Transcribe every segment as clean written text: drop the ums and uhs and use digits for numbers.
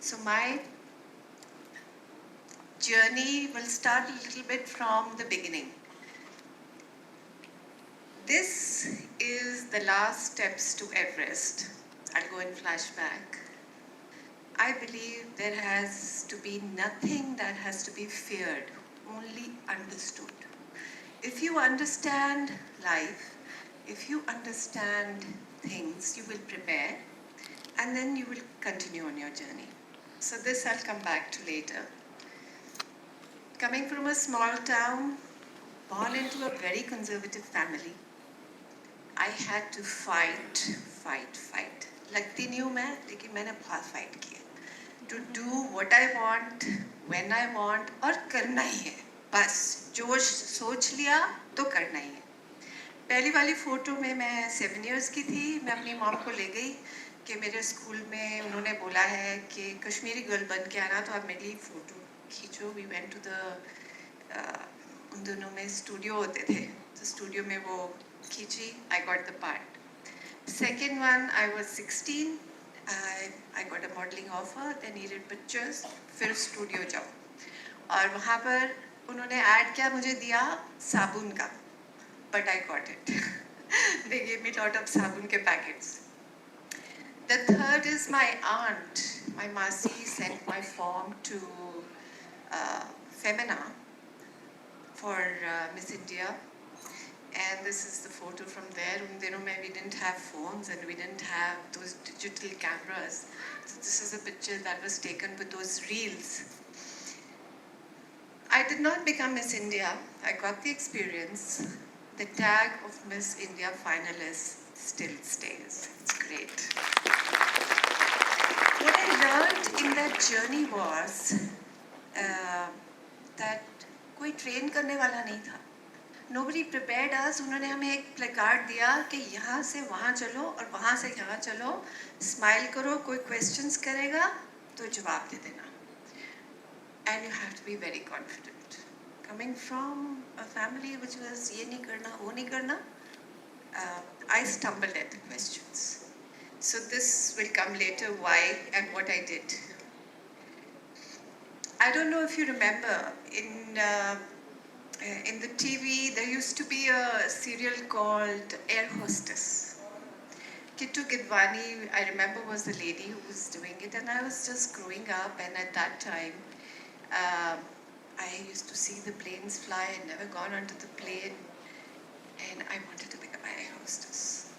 So my journey will start a little bit from the beginning. This is the last steps to Everest. I'll go in flashback. I believe there has to be nothing that has to be feared, only understood. If you understand life, if you understand things, you will prepare and then you will continue on your journey. So this I'll come back to later. Coming from a small town, born into a very conservative family, I had to fight. लगती नहीं हूँ मैं, लेकिन मैंने बहुत fight किया. To do what I want, when I want, और करना ही है. बस जो सोच लिया तो करना ही है. पहली वाली फोटो में मैं 7 years की थी. मैं अपनी मॉम को ले गई कि मेरे स्कूल में उन्होंने बोला है कि कश्मीरी गर्ल बन के आना, तो आप मेरी फोटो खींचो. We went to the उन दोनों में स्टूडियो होते थे, तो स्टूडियो में वो खींची. I got the part. Second one, I was 16. I got a modeling offer. They needed pictures. फिर स्टूडियो जाओ और वहाँ पर उन्होंने ऐड क्या मुझे दिया साबुन का. But I got it. They gave me a lot of sabun ke packets. The third is my aunt. My Masi sent my form to Femina for Miss India. And this is the photo from there. Un dinon mein we didn't have phones and we didn't have those digital cameras. So this is a picture that was taken with those reels. I did not become Miss India. I got the experience. The tag of Miss India finalist still stays. It's great. What I learned in that journey was that कोई train करने वाला नहीं था. Nobody prepared us. उन्होंने हमें एक placard दिया कि यहाँ से वहाँ चलो और वहाँ से यहाँ चलो. Smile करो, कोई questions करेगा तो जवाब दे देना. And you have to be very confident. Coming from a family which was ये नहीं करना, वो नहीं करना, I stumbled at the questions. So this will come later, why and what I did. I don't know if you remember, in the TV there used to be a serial called Air Hostess. Kittu Gidwani, I remember, was the lady who was doing it, and I was just growing up, and at that time, I used to see the planes fly. I'd never gone onto the plane, and I wanted to become an air hostess.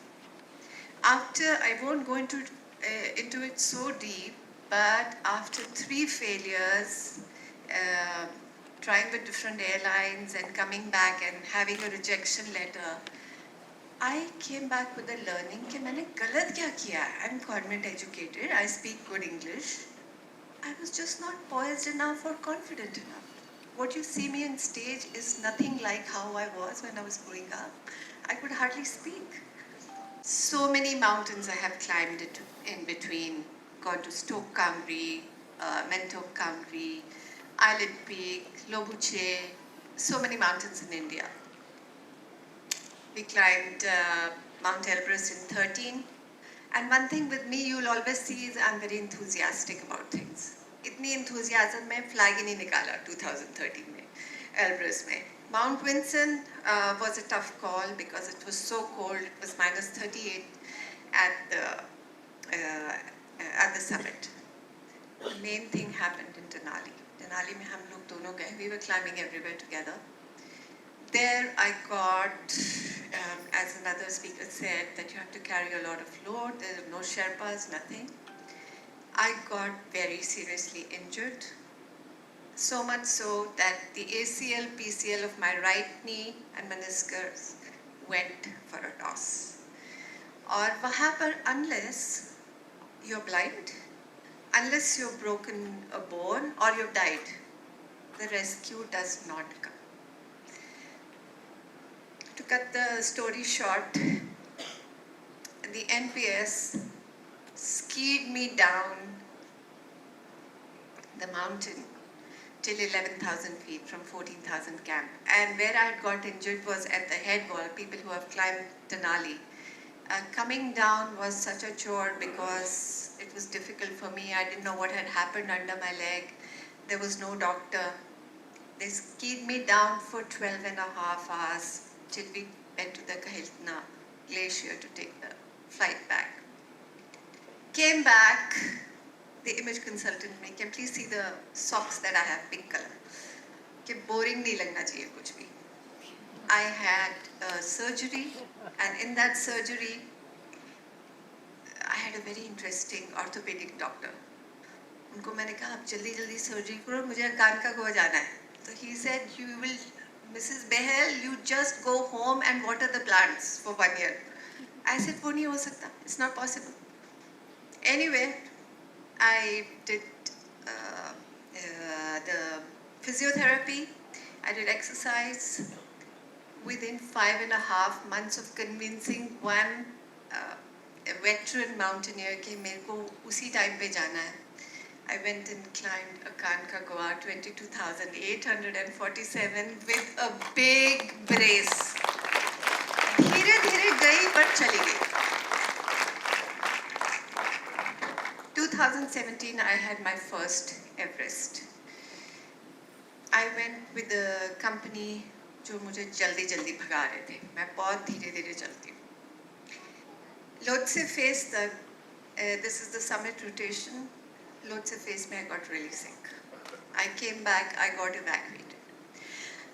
After, I won't go into it so deep, but after 3 failures, trying with different airlines and coming back and having a rejection letter, I came back with the learning कि मैंने गलत क्या किया. I'm government educated, I speak good English. I was just not poised enough or confident enough. What you see me on stage is nothing like how I was when I was growing up. I could hardly speak. So many mountains I have climbed in between. Gone to Stoke Cambry, Mentok Cambry, Island Peak, Lobuche, so many mountains in India. We climbed Mount Everest in 13. And one thing with me you'll always see is I'm very enthusiastic about things. इतनी enthusiasm में flag ही नहीं निकाला 2013 में, Everest में. Mount Vinson was a tough call because it was so cold. It was minus 38 at the summit. The main thing happened in Denali. Denali में हम लोग दोनों गए. We were climbing everywhere together. There I got, as another speaker said, that you have to carry a lot of load. There are no Sherpas, nothing. I got very seriously injured. So much so that the ACL, PCL of my right knee and meniscus went for a toss. और वहाँ पर unless you're blind, unless you've broken a bone or you've died, the rescue does not come. To cut the story short, the NPS skied me down the mountain till 11,000 feet from 14,000 camp. And where I had got injured was at the head wall. People who have climbed Denali. Coming down was such a chore because It was difficult for me. I didn't know what had happened under my leg. There was no doctor. They skied me down for 12 and a half hours till we went to the Kahiltna glacier to take the flight back. Came back, the image consultant me, can please see the socks that I have, pink color. कि boring नहीं लगना चाहिए कुछ भी. I had surgery, and in that surgery, I had a very interesting orthopedic doctor. उनको मैंने कहा आप जल्दी जल्दी सर्जरी करो, मुझे कान का गोवा जाना है. So he said, you will, Mrs. Bahl, you just go home and water the plants for 1 year. I said, वो नहीं हो सकता. It's not possible. Anyway, I did the physiotherapy. I did exercise. Within 5.5 months of convincing one a veteran mountaineer कि मेरे को उसी time पे जाना है, I went and climbed a Kanka Goa 22,847 with a big brace. धीरे धीरे गई but चली गई. 2017 I had my first Everest. I went with a company जो मुझे जल्दी जल्दी भगा रहे थे. मैं बहुत धीरे धीरे चलती हूँ. Lhotse phase तक, this is the summit rotation. Lhotse phase में I got really sick. I came back, I got evacuated.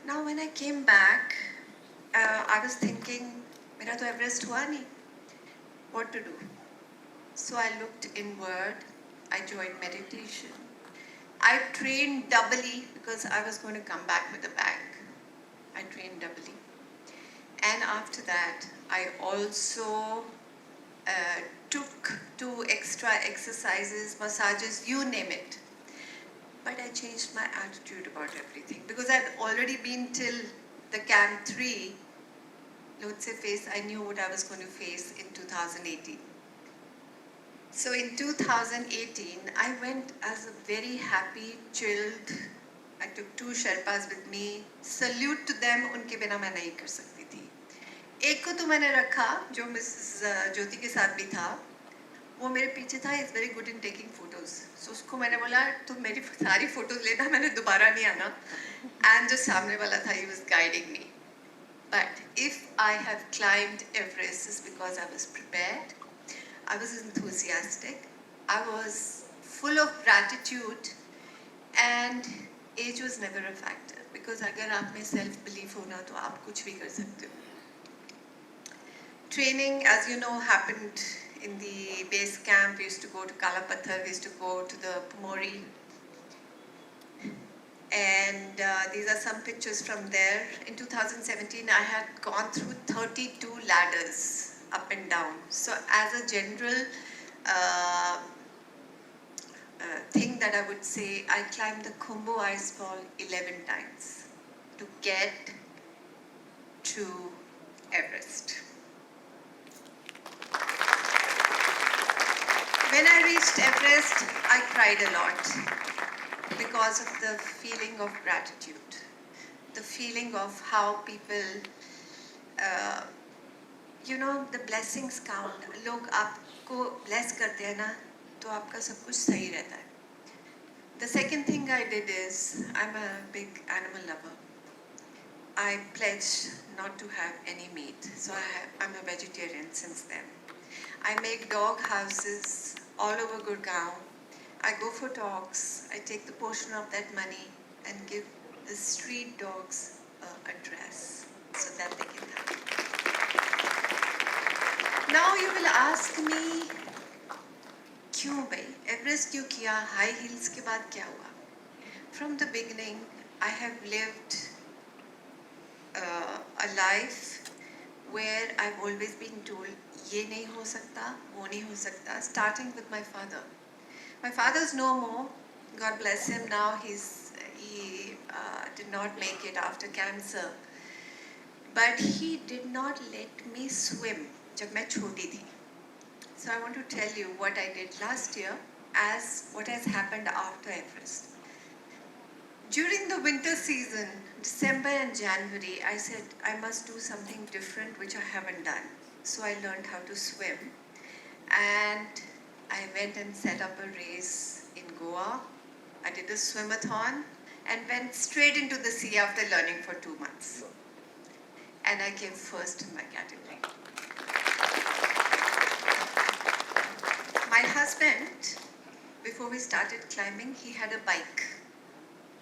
Now when I came back, I was thinking, मेरा तो Everest हुआ नहीं. What to do? So I looked inward. I joined meditation. I trained doubly because I was going to come back with a bag. I trained doubly. And after that, I also took 2 extra exercises, massages, you name it. But I changed my attitude about everything because I'd already been till the camp 3, Lhotse phase. I knew what I was going to face in 2018. So in 2018, I went as a very happy, chilled. I took 2 Sherpas with me. Salute to them, उनके बिना मैं नहीं कर सकती थी. एक को तो मैंने रखा, जो मिसेस ज्योति के साथ भी था. वो मेरे पीछे था. He's very good in taking photos. So उसको मैंने बोला, तुम मेरी सारी photos लेना, मैंने दोबारा नहीं आना. And जो सामने वाला था, he was guiding me. But if I have climbed Everest, is because I was prepared. I was enthusiastic. I was full of gratitude, and age was never a factor because अगर आप में self belief होना तो आप कुछ भी कर सकते हो. Training, as you know, happened in the base camp. We used to go to Kala Pathar, we used to go to the Pumori. And these are some pictures from there. In 2017, I had gone through 32 ladders up and down. So as a general thing that I would say, I climbed the Khumbu ice fall 11 times to get to Everest. When I reached Everest, I cried a lot because of the feeling of gratitude, the feeling of how people, you know, the blessings count. लोग आपको bless करते हैं ना, तो आपका सब कुछ सही रहता है. The second thing I did is, I'm a big animal lover. I pledged not to have any meat, so I'm a vegetarian since then. I make dog houses all over Gurgaon. I go for talks. I take the portion of that money and give the street dogs a dress so that they can have it. Now you will ask me, क्यों भाई Everest क्यों किया, high heels के बाद क्या हुआ? From the beginning, I have lived a life where I've always been told ये नहीं हो सकता, वो नहीं हो सकता, starting with my father. My father's no more. God bless him now. He did not make it after cancer. But he did not let me swim जब मैं छोटी थी. So I want to tell you what I did last year as what has happened after Everest. During the winter season, December and January, I said I must do something different which I haven't done. So I learned how to swim, and I went and set up a race in Goa. I did a swimathon and went straight into the sea after learning for 2 months. And I came first in my category. My husband, before we started climbing, he had a bike.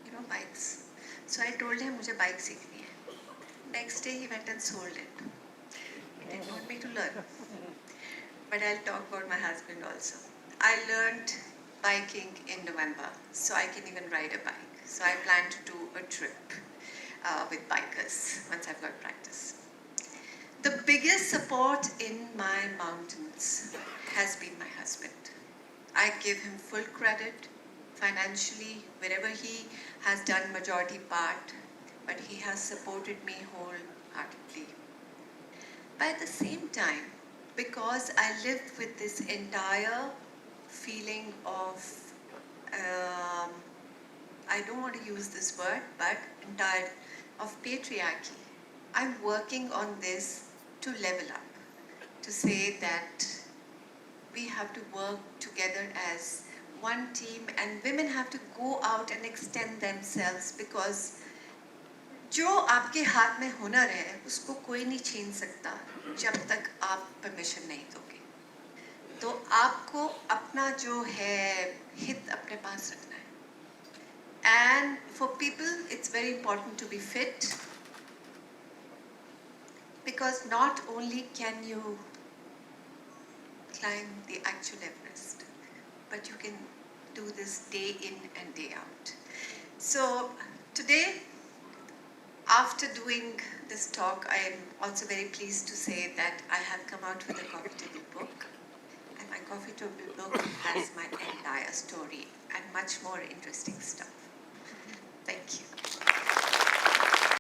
You know, bikes. So I told him, मुझे bike सीखनी है. Next day he went and sold it. He didn't want me to learn. But I'll talk about my husband also. I learned biking in November, so I can even ride a bike. So I plan to do a trip with bikers once I've got practice. The biggest support in my mountains has been my husband. I give him full credit financially, wherever he has done majority part, but he has supported me wholeheartedly. But at the same time, because I lived with this entire feeling of, I don't want to use this word, but entire of patriarchy, I'm working on this to level up, to say that we have to work together as one team and women have to go out and extend themselves because जो आपके हाथ में हुनर है उसको कोई नहीं छीन सकता जब तक आप परमिशन नहीं दोगे तो आपको अपना जो है हित अपने पास रखना है and for people it's very important to be fit because not only can you climb the actual Everest but you can do this day in and day out. So today, after doing this talk, I am also very pleased to say that I have come out with a coffee table book. And my coffee table book has my entire story and much more interesting stuff.